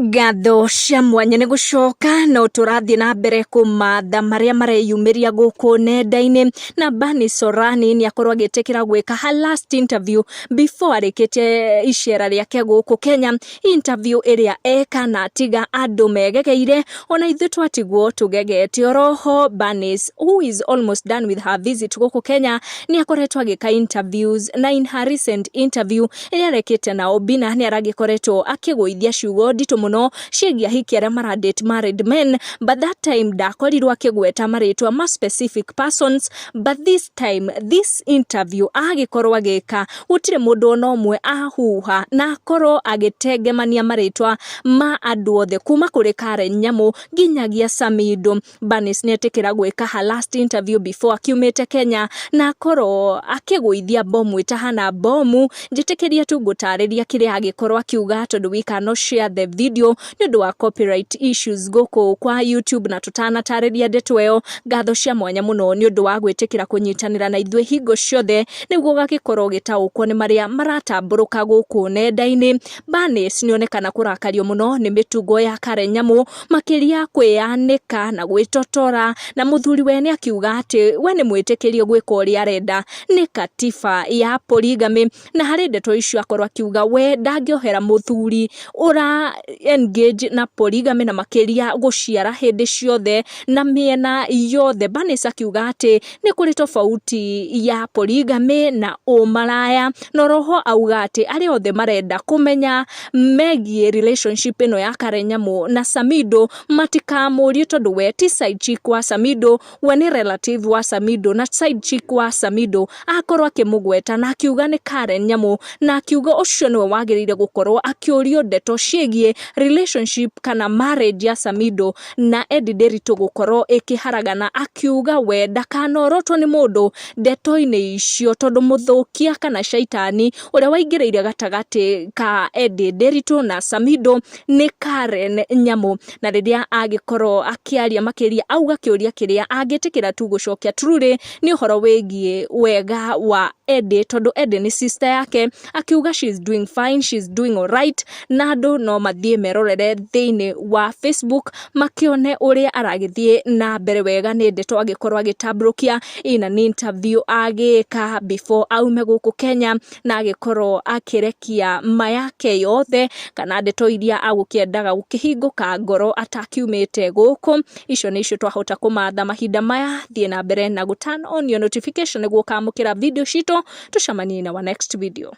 Ngatho cia mwanya nĩ gũcoka no tũrathiĩ na mbere kũmatha marĩa mareyumĩria gũkũ nenda-inĩ, na Bernice nĩ akorwo agĩtĩkĩra gwĩka her last interview before arĩkĩte icera rĩake gũkũ Kenya, interview ĩrĩa eka na tiga andũ megegeire ona ithuĩ twatigwo tũgegete. Oroho Bernice, who is almost done with her visit gũkũ Kenya, nĩ akoretwo agĩka interviews, na in her recent interview ĩrĩa arekĩte na Obina nĩ aragĩkoretwo akĩgũithia ciugo nditũ mũno ciĩgiĩ ahiki arĩa maradate married men, but that time ndakorirwo akĩgweta marĩtwa ma specific persons, but this time this interview agĩkorwo agĩka gũtirĩ mũndũ ona ũmwe ahuha na akorwo agĩtengemania marĩtwa ma andũ othe kuma kũrĩ Karen Nyamu nginyagia Samidoh. Bernice nĩ etĩkĩra gwĩka her last interview before akiumĩte Kenya na akorwo akĩgũithia bomu ĩtahana bomu. Njĩtĩkĩria tu ngũtarĩria kĩrĩa agĩkorwo akiuga tondũ we cannot share the video nĩ ũndũ wa copyright issues gũkũ kwa YouTube, na tũtanatarĩria ndeto ĩyo. Ngatho cia mwanya mũno nĩ ũndũ wa gwĩtĩkĩra kũnyitanĩra na ithuĩ hingo ciothe nĩguo gagĩkorwo gĩtaũkwo nĩ marĩa maratambũrũka gũkũ nenda-inĩ. Bernice nĩ onekana kũrakario mũno nĩ mĩtugo ya Karen Nyamu, makĩria kwĩyanĩka na gwĩtotora, na mũthuri we nĩ akiuga atĩ we nĩ mwĩtĩkĩrio gwĩka ũrĩa arenda, nĩ katiba ya polygamy, na harĩ ndeto icio akorwo akiuga we ndangĩohera mũthuri ũra engage na polygamy na makĩria gũciara hĩndĩ ciothe na mĩena yothe. Bernice akiuga atĩ nĩ kũrĩ tofauti ya polygamy na ũmaraya, na roho auga atĩ arĩa othe marenda kũmenya megiĩ relationship ĩno ya Karen Nyamu na Samidoh matikamũrie tondũ we ti side chick wa Samidoh, we nĩ relative wa Samidoh, na side chick wa Samidoh akorwo akĩmũgweta na akiuga nĩ Karen Nyamu, na akiuga ũcio nĩwe wagĩrĩire gũkorwo akĩũrio ndeto ciĩgiĩ relationship kana marriage ya Samidoh na Ndeto gũkorwo ĩkĩharagana. Akiuga we ndakanorotwo nĩ mũndũ ndeto-inĩ icio tondũ mũthũkia kana shaitani ũrĩa waingĩrĩire gatagatĩ ka Ndeto na Samidoh nĩ Karen Nyamu. Na rĩrĩa agĩkorwo akĩaria makĩria auga kĩũria kĩrĩa angĩtĩkĩra tu gũcokia truly nĩ ũhoro wĩgiĩ wega wa tondũ nĩ sister yake. Akiuga she's doing fine, she's doing alright, na andũ no mathiĩ merorere thĩinĩ wa Facebook makĩone ũrĩa aragĩthiĩ na mbere wega. Nĩ Ndeto agĩkorwo agĩtambũrũkia in an interview agĩka before aume gũkũ Kenya, na agĩkorwo akĩrekia ma yake yothe kana ndeto iria agũkĩendaga gũkĩhingũka ngoro atakiumĩte gũkũ. Icio nĩ icio twahota kũmatha mahinda maya. Thiĩ na mbere na turn on your notification nĩguo kamũkĩra video citũ. Tucemanie na wa next video.